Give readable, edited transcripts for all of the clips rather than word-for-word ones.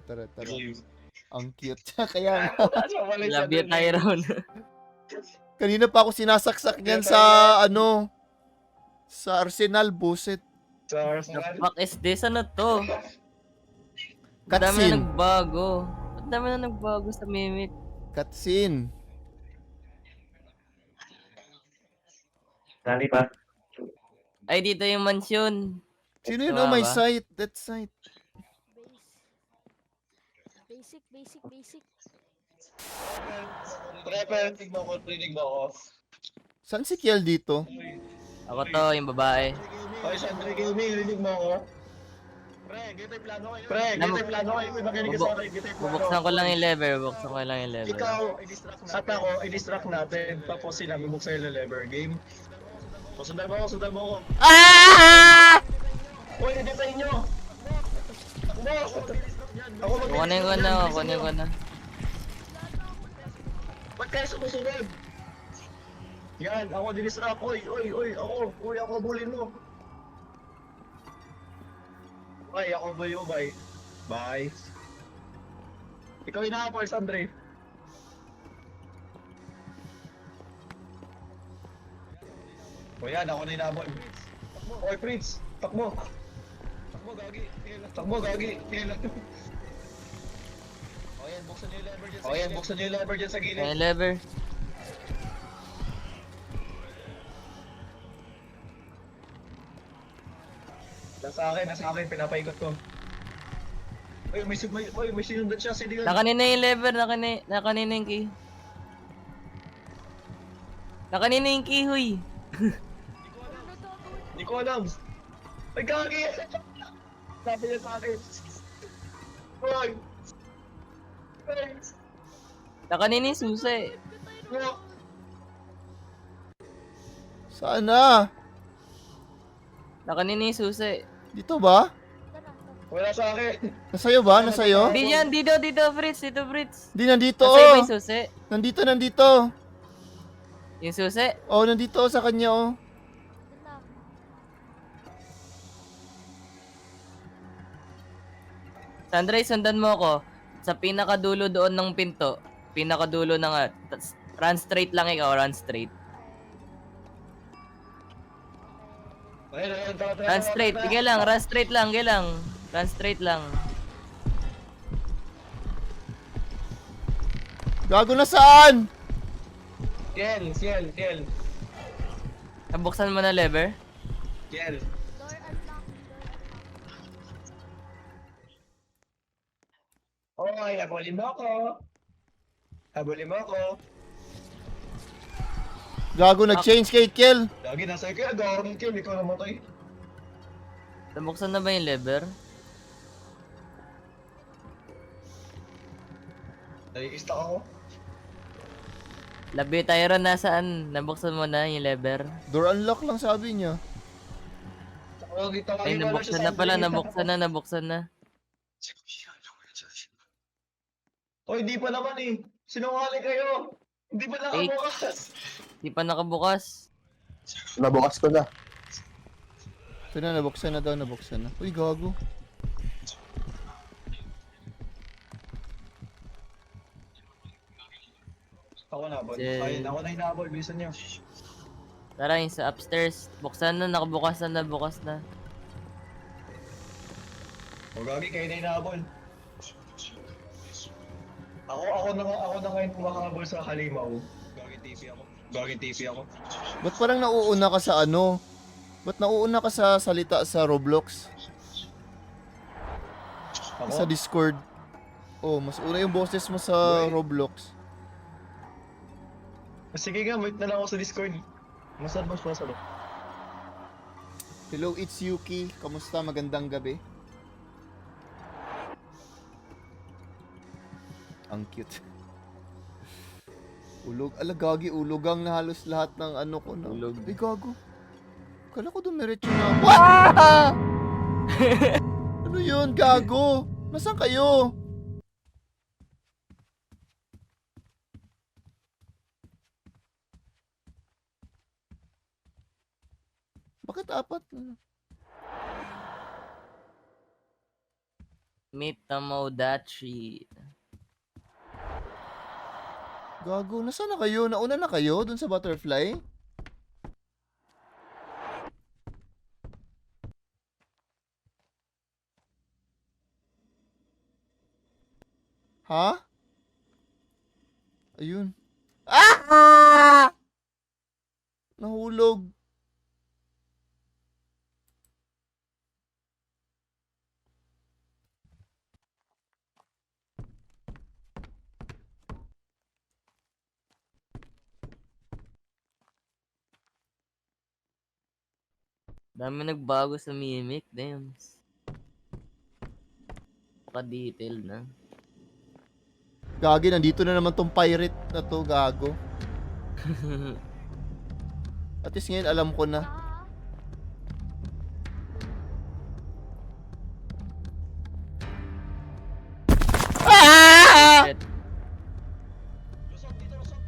tara. Ang cute. Kaya nga. Love you, Tyrone. Kanina pa ako sinasaksak niyan sa, sa Arsenal, buset. The fuck is this? Ano to? Ang dami na Cutscene. nagbago. Ang dami na nagbago sa Mimic. Cutscene. Dali pa. Ay, dito yung mansion. Sino yun? Oh, my site. That site. Basic. Rinig mo ako. Saan si Kiel dito? Ako to, yung babae. Okay, Sandra Gaming, rinig mo ako. Pre, gito yung plano kayo. Pre, gito yung plano kayo. Makinig ka sa akin, gito yung plano. Bubuksan ko lang yung lever. Ikaw, at ako, i-distract natin. Tapos sila, bubuksan yung lever. Game. Sundan mo ako. Ah! Uy, hindi sa inyo! Ako Kunin ko na. Ba't kayo sumusunod? Yan, ako dinistract. Uy, ako bulin mo. Ay, ako bulin mo, bye. Bye. Ikaw inaapol, Sandre. O yan, ako na inaapol. Oy, Prince, takbo. Takbo, gagi. O yan, buksan niyo yung lever dyan sa gilid. Yung lever. Nasa akin, pinapaikot ko. Uy, may sinundan siya, sindigan. Nakanina yung lever. Nakanina yung key. Nakanina yung key, huy. Hindi ko alam. Ay, gagi! Sabi niya sa akin. Uy! Nakanina yung susi. Saan na? Nakanina yung susi. Dito ba? Wala sa akin. Nasa'yo ba? Nasa'yo? Di yan, dito, Fritz. Dito, Fritz. Di, nandito. Nasa iba Oh. yung susi. Nandito. Yung susi. Oh, nandito sa kanya, oh. Sandra, sundan mo ako. Sa pinakadulo doon ng pinto. Pinakadulo ng... run straight lang ikaw, run straight. Run straight, sige lang, run straight lang, sige lang. Run straight lang. Gago na saan? Kiel. Nabuksan mo na lever? Kiel. Oy, habulin mo ako. Gago, nag-change kay Kiel. Lagi nasa iyo, gawin Kiel, ikaw namatay. Nabuksan na ba yung lever? Nai-stuck ako. Labi tayo ron, nasaan? Nabuksan mo na yung lever? Door unlock lang sabi niya. Ay, nabuksan na pala, nabuksan na. Oy, di pa naman eh. Sinungaling kayo. Hindi pa nakabukas. Di pa nakabukas. Nabukas ko na. Ito na, nabuksan na. Uy, gago. Ako na, bol. Yes. Ayun, ako na hinabol. Bilisan niyo. Tara, yung sa upstairs. Buksan na, nakabukas na, bukas na. O gagi, kayo na hinabol. Ako na ngayon kumakabol sa halimaw. Gagi TV ako. Ba't parang nauuna ka sa ano? Ba't nauuna ka sa salita sa Roblox? Sa Ako? Discord? Oh, mas una yung boses mo sa Roblox. Sige nga, wait na lang ako sa Discord. Masarap. Hello, it's Yuki. Kamusta? Magandang gabi. Ang cute. Gagi, ulugang na halos lahat ng ano ko na. Ulog. Ay, gago. Kala ko dumiretso na. What? Ano yun, gago? Nasaan kayo? Bakit apat na? Meet Tomodachi. Gago, nasaan na kayo? Nauna na kayo dun sa butterfly? Ha? Ayun. Ah! Nahulog. Dami nagbago sa Mimic. Damn. Pa-detail na. Gagi, nandito na naman tong pirate na to, gago. At least ngayon alam ko na. Ah! Shit. Lusot dito, lusot.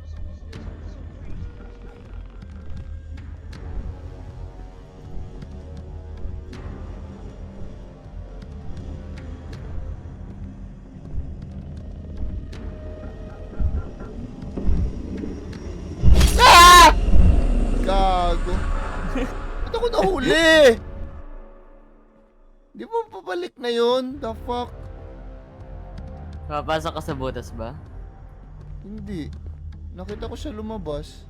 Ah! Gago. Ba't ako nahuli? Di ba pabalik na yun? The fuck? Papasok ka sa butas ba? Hindi. Nakita ko siya lumabas.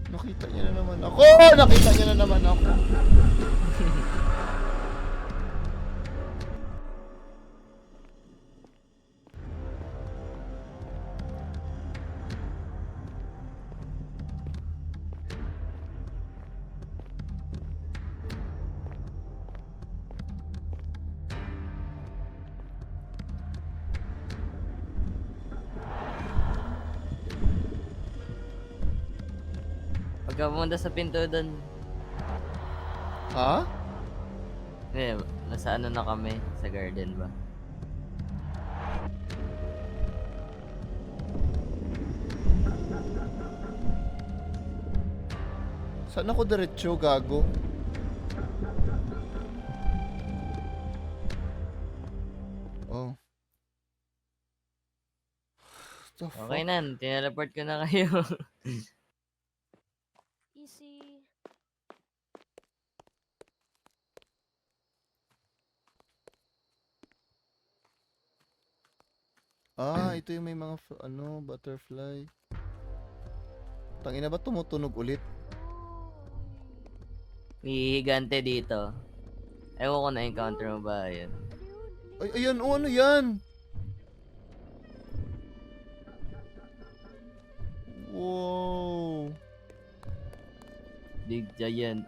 Nakita niya na naman ako! Nakita niya na naman ako! Pagka pumunta sa pinto doon. Ha? Eh, nasa ano na kami? Sa garden ba? Saan ako diretso, gago? Oh. The fuck? Okay na, tineleport ko na kayo. Easy. Ah, ito yung may mga ano, butterfly. Tangina ba tumutunog ulit? May higante dito. Ewan ko na-encounter mo ba yun? Ay, ayan, oh, ano yan? Wow. Big giant.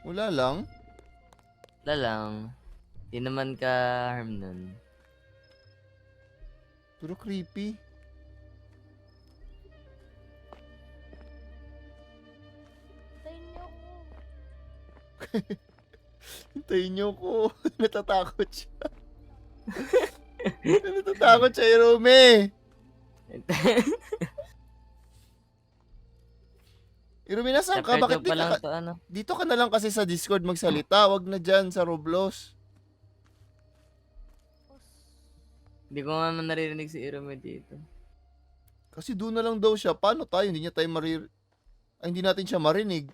Wala lang. Wala lang. Di naman ka harm nun. Pero creepy. Tayo niyo ako. Hintayin niyo ko. Natatakot siya. Natatakot siya, Irome. Irome, nasaan ka? Chapter Bakit 2 pa lang dito ka? to, ano? Dito ka na lang kasi sa Discord magsalita. Wag na dyan sa Roblox. Hindi ko nga naririnig si Irome dito. Kasi doon na lang daw siya. Paano tayo? Hindi niya tayo Ay, hindi natin siya marinig.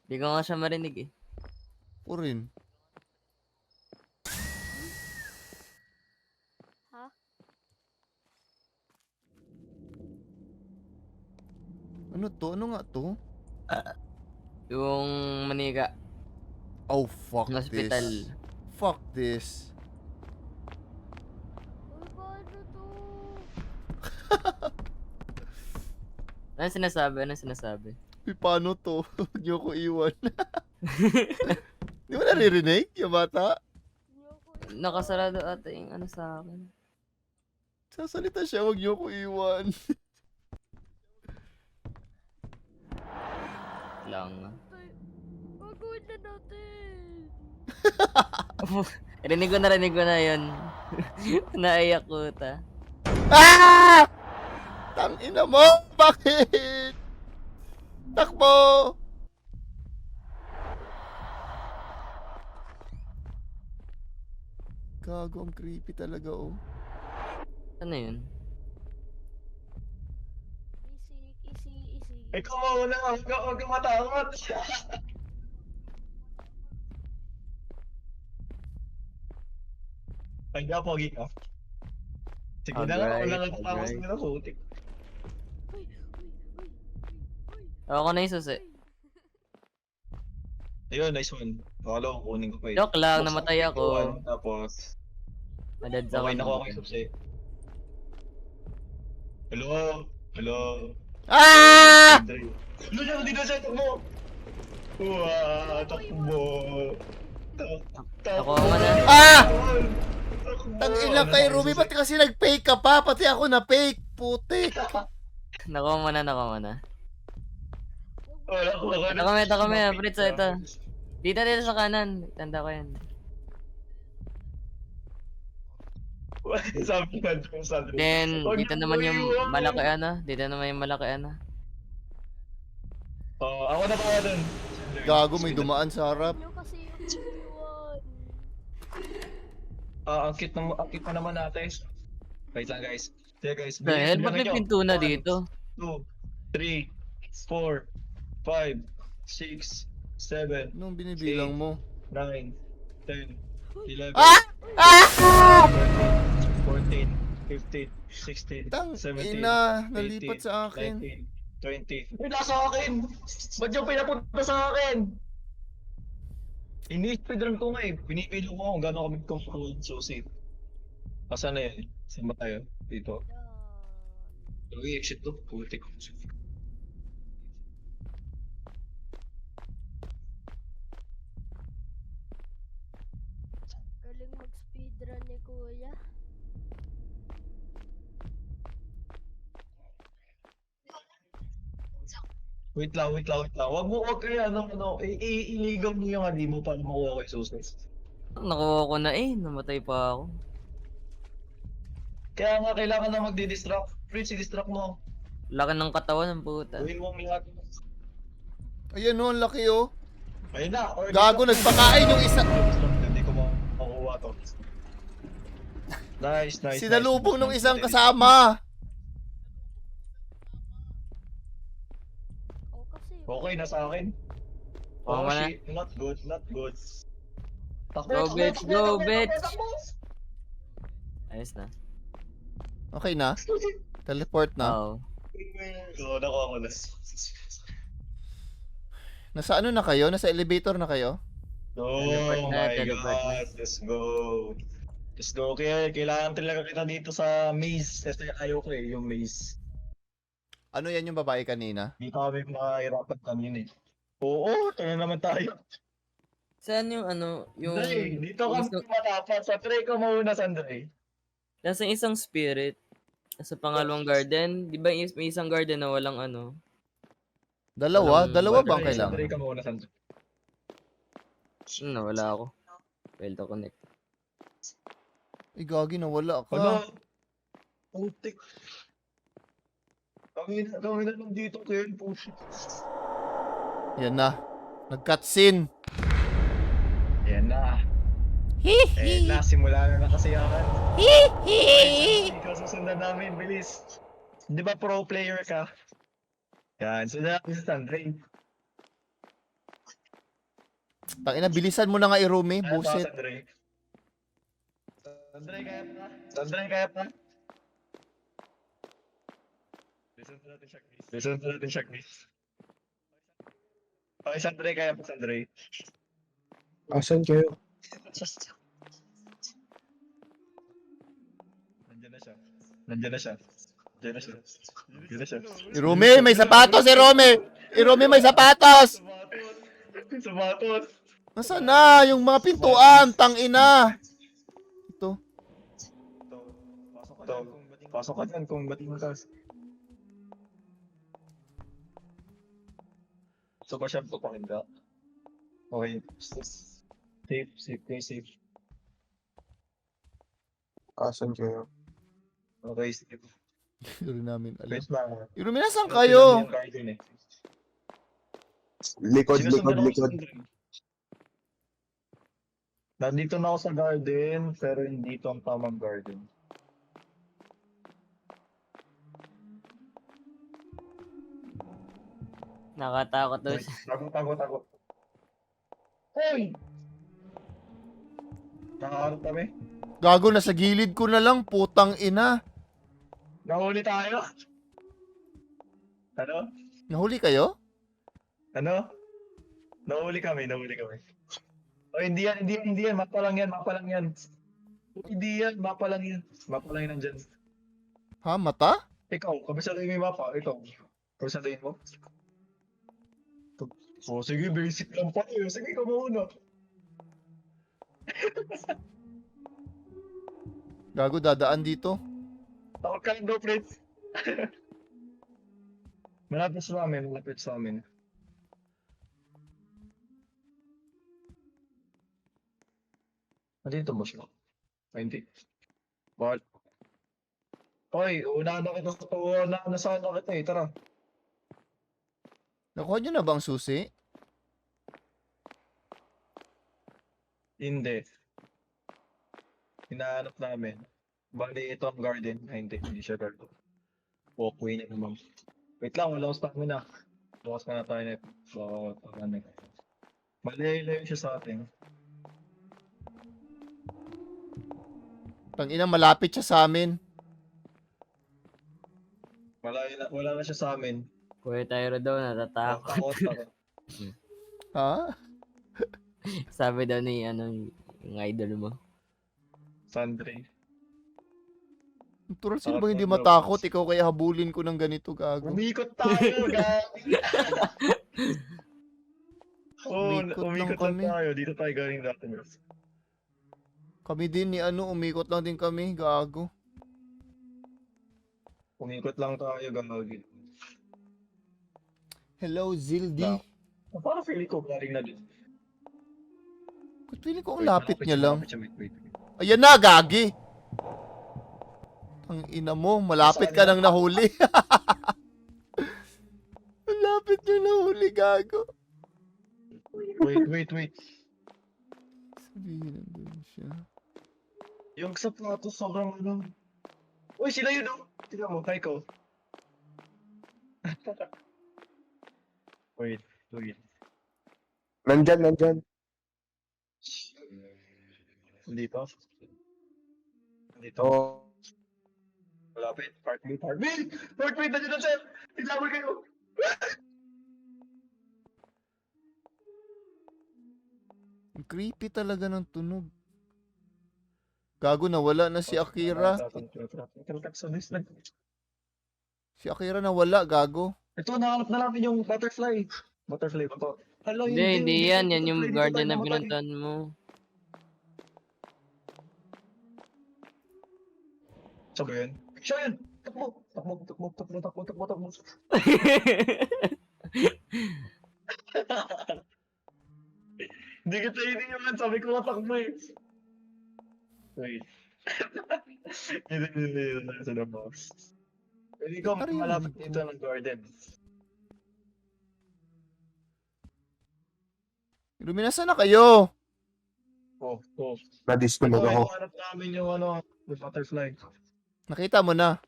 Hindi ko nga siya marinig eh. Ko rin. Ha? Ano to? Ano nga to? Yung manika. Oh, fuck Ng hospital. this. Fuck this. Uy, paano to? Ano sinasabi? Ano sinasabi? Uy, paano to? Huwag niyo ko iwan. Di mo naririnig yung bata? Niyo ako. Nakasarado ata yung ano sa akin. Sasalita siya, huwag niyo ko iwan. Lang. Gagawin na natin. Rinig ko na yun. Naiyak ko ta. Ah! Tangina mo! Bakit? Takbo! Gago, ang creepy talaga, oh. Ano yun? Easy. Ikaw mauna, huwag kang matakot. Ay, di ako pogi ka. Sige na nga, wala nga tapos Alright. na putik. Ako na yung susi. Ayun, nice one. Akala ko kunin ko pa eh. Joke lang, Buksan namatay ko ako. yung one, tapos, Madads ako. okay, nakuha ko yung subsay. Hello? Hello? Ah! Andre. Hello siya, dito siya, takbo! Takbo! Nakuha mo na. Ah! Takbo! Tangina kay Ruby, pati kasi nag-fake ka pa, pati ako na-fake. Putik. Nakuha mo na. Wala ko Ito kami, Fritz, ito. Dito sa kanan. Tanda ko yan. Sabi na dun sa Andre. Then, Wag dito na naman po yung iwan. malaki ano. Dito naman yung malaki ano. Ako na pa dun. Gago, may dumaan sa harap. Nyo kasi yung iwan. Ang cute pa naman natin. Wait lang guys. Yeah guys. The hell? Ba't may pinto na dito? 2, 3, 4, 5, 6, 7, Anong binibilang mo? 9, 10, 11, Ah! Ah! 14, 15, 16, Tang 17, ina, nalipat sa akin. 19, 20. Wala sa akin! Ba't yung pinapunta sa akin? Ini-speedrun ko nga eh. Pinipili ko kung gano'n kami comfortable so safe. Asan na yun? Saan ba tayo? Dito. Yan. Okay, exit to. Putik. Galing mag-speedrun ni Kuya. Wait lang. Wag kaya iligaw mo yung ali mo para makuha ko yung susunod. Nakuha ko na eh. Namatay pa ako. Kaya nga kailangan na magdi-distract. Prince, i-distract mo. Laki ng katawan ng puta. Gawin mo ang lahat. Ayan oh, ang laki oh. Ayun na. or Gago, distract. nagpakain yung isa. Distract, hindi ko makuha to. Nice. Sinalubong nung isang kasama. O kasi Okay, nasa akin. Oo, wala. Shit. Not good. Go, bitch, go, bitch. Ayos na. Okay na? Teleport na? Oo. So, nakuha ko na. Nasa ano na kayo? Nasa elevator na kayo? Oh Teleport na, my teleport na. God, let's go. Kaya kailangan talaga kita dito sa maze. Kasi ayaw ko eh, yung maze. Ano yan yung babae kanina? Dito kami mahirapan kanina eh. Oo, tayo naman tayo. Saan yung ano? Yung... Dre, dito kami isang- matapat. Sa tray ko mauna, Sandre. Nasa isang spirit. Nasa pangalawang garden. Di ba may isang garden na walang ano? Dalawa? Walang- Dalawa ba ang Sa kailangan? tray ka mauna, Sandre. Wala ako. Fail to connect. Ay, gagi, nawala ka. Ano? Putik. Kami na lang dito, Ken. Putik. Yan na. Nag-cutscene. Yan na. Hihi. Na, simula na nakasiyakan. Hihi. Ikaw susundan namin, bilis. Di ba pro player ka? Yan, sundan namin sa Sandre. Tangina, bilisan mo na nga i-roomie. Kaya pa, Buset. Sandre. Sandre, kaya pa? Sandre, kaya pa? Listen to natin, Sharkness. Okay, Sandre, kaya pa, Sandre. Asan kayo? Nandiyan na siya. I-roomie, may sapatos i-roomie. I-roomie, may sapatos. Sabatos. Nasaan na yung mga pintuan? Tangina. Ito. Pasok ka dyan kung ba't mo tas. So ba siya papakinda? Okay. Safe. Asan kayo? Okay, Steve. Hindi rin namin alam. Wait lang. Irumi, nasaan Tingnan kayo? mo yung garden eh. Likod, likod, Sinusundan ako likod. sa garden. Nandito na ako sa garden, pero hindi ito ang tamang garden. Nakatakot daw Wait, siya. tago. Hoy! Nakakarap kami? Gago, nasa gilid ko na lang, putang ina. Nahuli tayo? Ano? Nahuli kayo? Ano? Nahuli kami. Oh, hindi yan. Mapa lang yan. Hindi yan, mapa lang yan. Mapa lang yan nandyan. Ha, mata? Ikaw, kabisaduhin mo yung mapa. Ikaw, kabisaduhin mo. Oh, sige, basic lang pa yun. Sige, ikaw muna. Gago, dadaan dito. Takot ka lang daw, friends. Malapit sa amin. Nandito mo siya. Ay, hindi. Bakit? Hoy, una na kita sa tuwa na nasaan na kita eh. Tara. Nakuha nyo na ba ang susi? Hindi. Hinahanap namin. Bali, ito ang garden. Ay, hindi siya garden. Walkway niya naman. Wait lang, wala akong stamina. Bukas ka na tayo na. So, malayo siya sa atin. Tangina, malapit siya sa amin. Wala na siya sa amin. Kuya tayo daw, natatakot. Takot. Ha? Sabi daw ni, yung idol mo. Sandre. Natural, sino Takot bang hindi na, bro. matakot? Ikaw kaya habulin ko ng ganito, gago. Umikot tayo, guys! Umikot lang umikot lang kami. tayo. Dito tayo galing natin. Kami din ni umikot lang din kami, gago. Umikot lang tayo, gagawin. Hello, Zildi. Wow. Parang feeling ko galing na din. Feeling ko ang Wait, lapit malapit niya siya, lang. malapit siya. Wait. Ayan na, gagi! Ang ina mo, malapit ka nang nahuli. Malapit nang nahuli, gago. Wait. Sabihin, nandun siya. Yung sapatos sobrang ano. Uy, sila yun oh. Tignan mo, hi ko. Wait. Nandyan. Dito. Oh, Malapit. Part B. Nandiyan na siya. Itlawag kayo. Ang creepy talaga ng tunog. Gago, nawala na si Akira. Si Akira nawala, gago. Ito, nakalap na namin yung butterfly. Butterfly ba to? Hala, Hindi yan. Yan yung Butterfly, dito garden tayo na namatay. pinuntahan mo. Sabi yun? Siya yun! Takbo. Hindi kita iniwan. Sabi ko matakbo eh. Wait. Hindi. Nasa labas. Pwede ko Ano yun? malapit dito ng garden. Ilumi, nasaan na kayo? Oh. na-disconnect Ito, ako. hanap namin yung yung butterfly. Nakita mo na.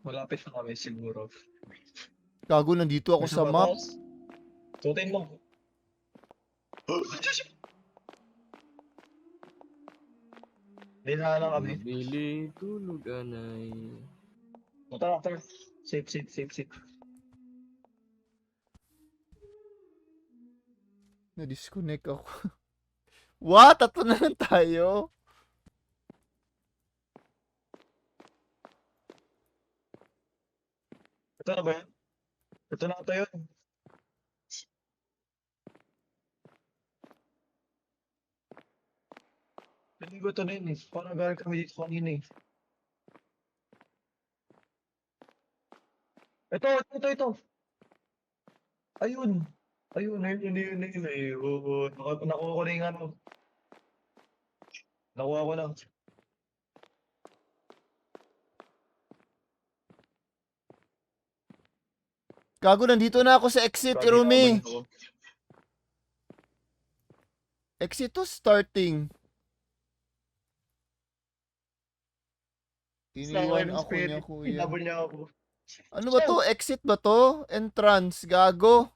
Malapit na kami siguro. Gago, nandito ako sa map. Suotin mo. Hindi na lang kami. Bili, tulog anay. Tara. Safe. Na-disconnect ako. What? Tatlo na lang tayo? Ito na ba yan? Ito na ata yun. Piling ko ito na yun eh. Parang galing kami dito kanina eh. Ito. Ayun, yun eh. Oo, nakuha ko na yung ano. Nakuha ko na. Gago, nandito na ako sa exit, Irumi. Exit to starting. Iniwan ako niya, kuya. Inabol niya ako. Ano ba to? Exit ba to? Entrance, gago.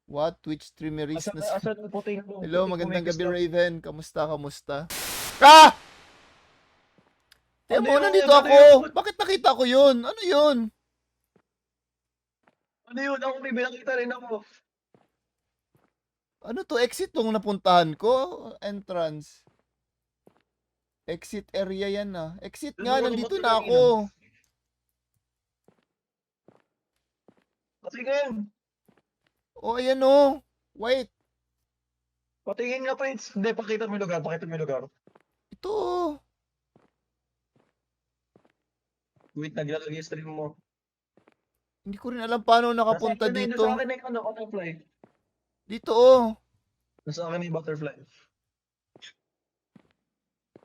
What? Twitch streameries na... Asan ang puting mo? Hello, Puting magandang gabi, kumikis Raven. Kamusta? Ah! Tiyan Ano mo, yun? nandito Ano ako. yun? Bakit nakita ko yun? Ano yun? Ano yun? Ako may binakita rin ako. Ano to? Exit tong napuntahan ko? Entrance. Exit area yan ah. Exit Doon nga, ako nandito namatay na kanina. ako. Patingin! Oh, ayan oh. Wait. Patingin nga, Prince. Hindi, pakita mo yung lugar. Pakita mo yung lugar. Ito oh. Wait, naglalagay yung stream mo. Hindi ko rin alam paano nakapunta dito. Nasa akin na yung ano, butterfly. Dito oh. Nasa akin na yung butterfly.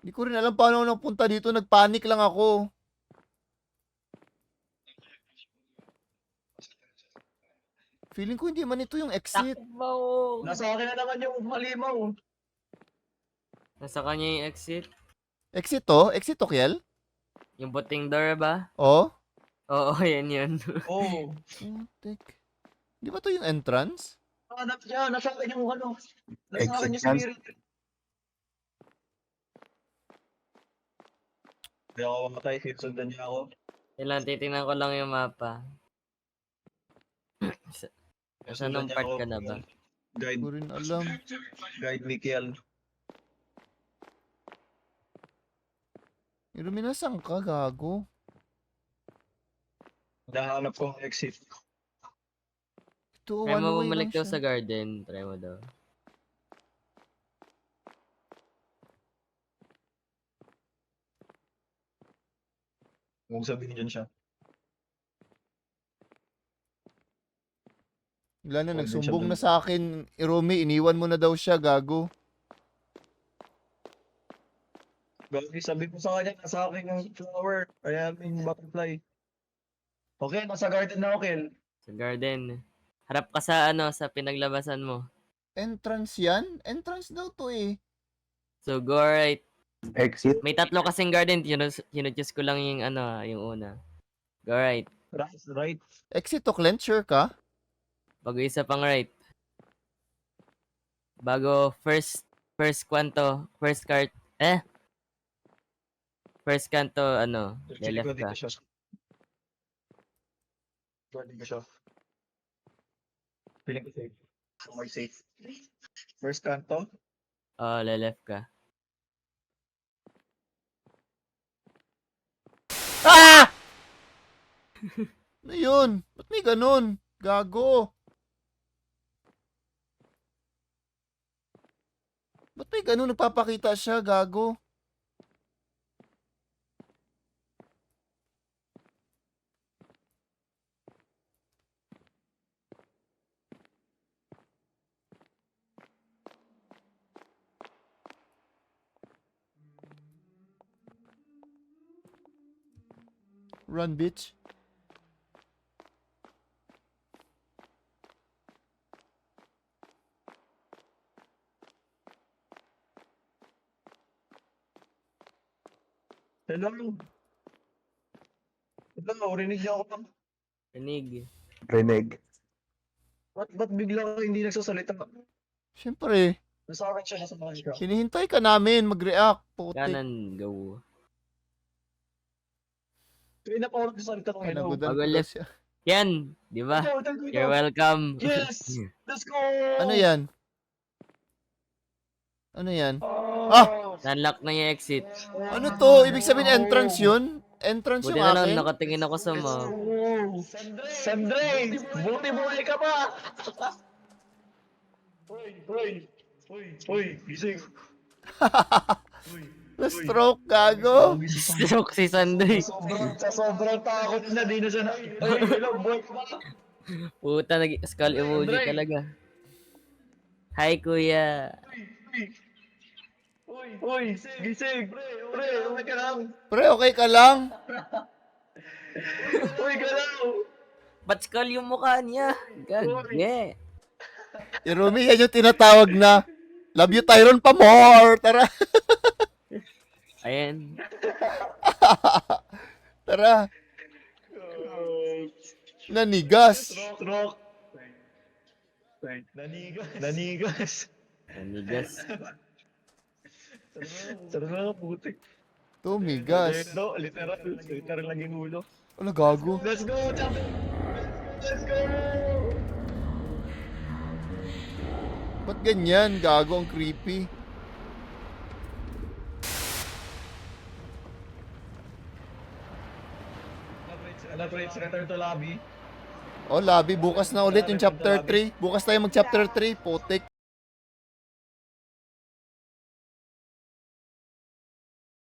Hindi ko rin alam paano napunta dito. Nagpanik lang ako. Feeling ko hindi man ito yung exit. Takbo! Nasa akin na naman yung halimaw. Nasa kanya yung exit. Exit to? Exit to, Kiel? Yung buting door ba? Oh? Oo, yan yun. Oo. Putik. Di ba to yung entrance? Nasa akin yung ano. Nasa akin yung Exit yan. spirit. Hindi ako mamatay. Sundan niya ako. Kailan titingnan ko lang yung mapa. Sa Sundan anong niya part ako. ka na ba? Hindi ko rin alam. Guide Mikiel. Iluminasan ka, gago. Nahanap ko ang exit. Ito, Try one mo way bumalik lang daw siya. sa garden. Try mo daw. Huwag sabihin dyan siya. Wala na, Huwag din nagsumbong siya na sa akin. Irumi, iniwan mo na daw siya, gago. Gagi, sabi ko sa kanya, nasa akin yung flower. Kaya yung butterfly. Okay, nasa garden na ako, Kel. Sa garden. Harap ka sa ano, sa pinaglabasan mo. Entrance yan? Entrance daw to eh. So, go right. Exit. May tatlo kasing garden. Yun-choose ko lang yung ano, yung una. Go right. Right. Exit to, Clint, sure ka? Bago isa pang right. Bago first kanto, first kanto, ano, left ka. Dito siya. Dito siya. Feeling ko safe. More safe. First kanto. Left ka. Ah! Ano yun? Ba't may ganun? Gago. Ba't may ganun? Nagpapakita siya, gago. Run, bitch. Hello. Hello, rinig niyo ako. Rinig. Reneg. Ba't bigla ka hindi nagsasalita? Siyempre, Nasa akin siya, nasa akin siya. hinihintay ka namin mag-react. Putik. Kanan, go. Kaya na pa ako nagsasalita ng hello. Panagudan Bago ko daw left. siya. Yan, di ba? You're welcome. Yes! Let's go! Ano yan? Ano yan? Unlock na yung exit. Ano to? Ibig sabihin entrance yun? Entrance Buti yung na lang akin? nakatingin ako sa map. Sandre! Buti buhay ka pa! Uy, gising. Na-stroke, gago. Stroke si Sunday. Sa sobrang takot na, di na siya na. Ay, hello, buhay ka pa! Puta, nag-skull emoji Sunday. talaga. Hi, kuya. Uy, gising. Pre, okay ka lang. Pre, okay ka lang? Uy, galaw. Patskal yung mukha niya. Gage. Rumi, yan yung tinatawag na love you, Tyron, pa more. Tara. Ayan. Tara. Nanigas. Rock. Wait. Nanigas. Nanigas. Sarap na, putik. Tumigas. No, literal lang yung ulo. Ano, gago? Let's go, champion! Let's go! Ba't ganyan? Gago, ang creepy. Elaborate, return to lobby. Oh, labi. Bukas na ulit yung chapter 3. Bukas tayo mag chapter 3. Putik.